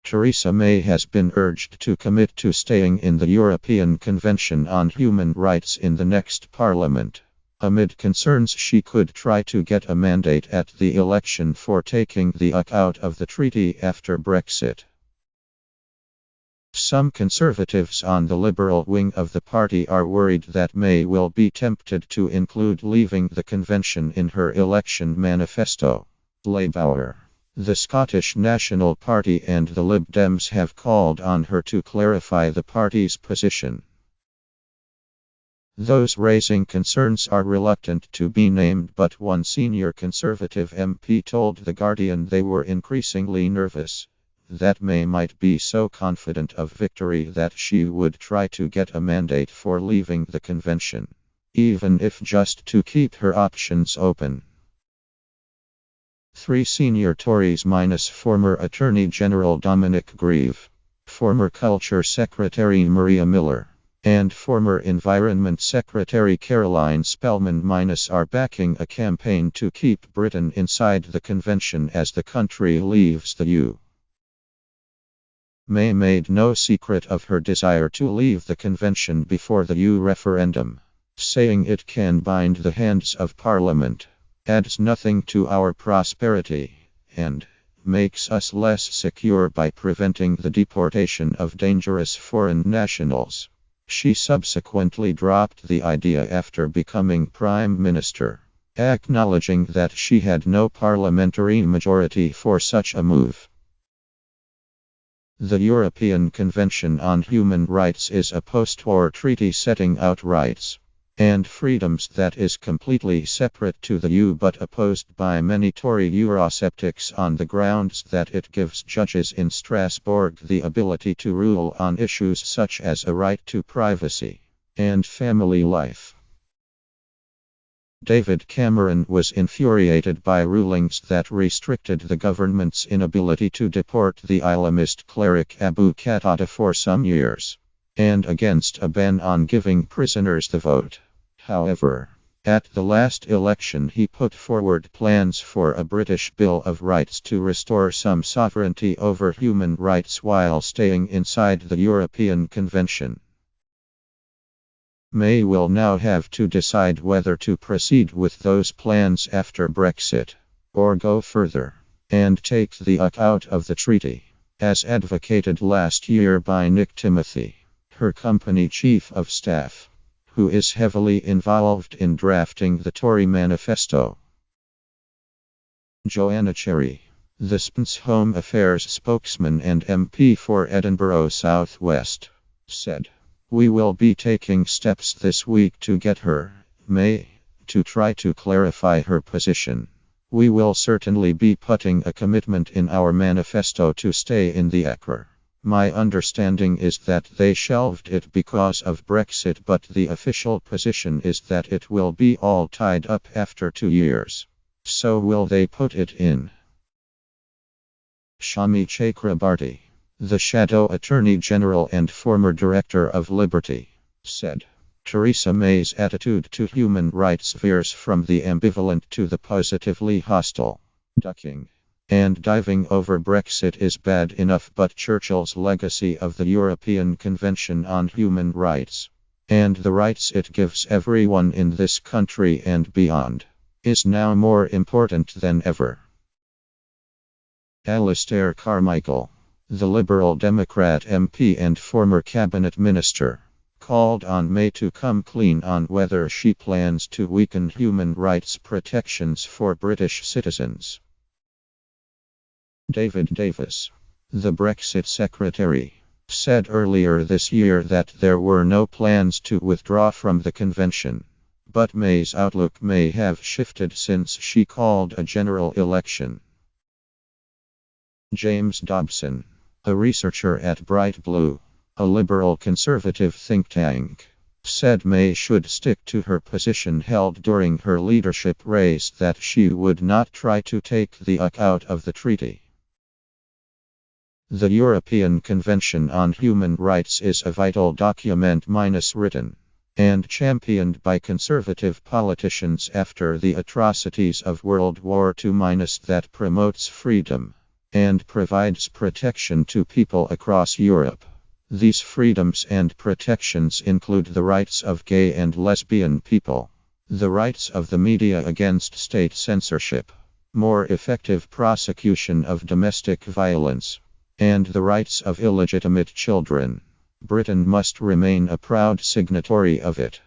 Theresa May has been urged to commit to staying in the European Convention on Human Rights in the next parliament, amid concerns she could try to get a mandate at the election for taking the UK out of the treaty after Brexit. Some conservatives on the liberal wing of the party are worried that May will be tempted to include leaving the convention in her election manifesto. Labour, the Scottish National Party and the Lib Dems have called on her to clarify the party's position. Those raising concerns are reluctant to be named, but one senior Conservative MP told The Guardian they were increasingly nervous that May might be so confident of victory that she would try to get a mandate for leaving the convention, even if just to keep her options open. 3 senior Tories minus former Attorney General Dominic Grieve, former Culture Secretary Maria Miller, and former Environment Secretary Caroline Spelman minus are backing a campaign to keep Britain inside the convention as the country leaves the EU. May made no secret of her desire to leave the convention before the EU referendum, saying it can bind the hands of Parliament, adds nothing to our prosperity, and makes us less secure by preventing the deportation of dangerous foreign nationals. She subsequently dropped the idea after becoming Prime Minister, acknowledging that she had no parliamentary majority for such a move. The European Convention on Human Rights is a post-war treaty setting out rights and freedoms that is completely separate to the EU, but opposed by many Tory Eurosceptics on the grounds that it gives judges in Strasbourg the ability to rule on issues such as a right to privacy and family life. David Cameron was infuriated by rulings that restricted the government's inability to deport the Islamist cleric Abu Qatada for some years, and against a ban on giving prisoners the vote. However, at the last election he put forward plans for a British Bill of Rights to restore some sovereignty over human rights while staying inside the European Convention. May will now have to decide whether to proceed with those plans after Brexit, or go further and take the UK out of the treaty, as advocated last year by Nick Timothy, her company chief of staff, who is heavily involved in drafting the Tory manifesto. Joanna Cherry, the SPN's Home Affairs spokesman and MP for Edinburgh South West, said, "We will be taking steps this week to get her, May, to try to clarify her position. We will certainly be putting a commitment in our manifesto to stay in the ECR. My understanding is that they shelved it because of Brexit, but the official position is that it will be all tied up after 2 years. So will they put it in?" Shami Chakrabarti, the Shadow Attorney General and former Director of Liberty, said, "Theresa May's attitude to human rights veers from the ambivalent to the positively hostile. Ducking and diving over Brexit is bad enough, but Churchill's legacy of the European Convention on Human Rights, and the rights it gives everyone in this country and beyond, is now more important than ever." Alistair Carmichael, the Liberal Democrat MP and former cabinet minister, called on May to come clean on whether she plans to weaken human rights protections for British citizens. David Davis, the Brexit secretary, said earlier this year that there were no plans to withdraw from the convention, but May's outlook may have shifted since she called a general election. James Dobson, a researcher at Bright Blue, a liberal conservative think tank, said May should stick to her position held during her leadership race that she would not try to take the UK out of the treaty. The European Convention on Human Rights is a vital document written and championed by conservative politicians after the atrocities of World War II that promotes freedom and provides protection to people across Europe. These freedoms and protections include the rights of gay and lesbian people, the rights of the media against state censorship, more effective prosecution of domestic violence, and the rights of illegitimate children. Britain must remain a proud signatory of it.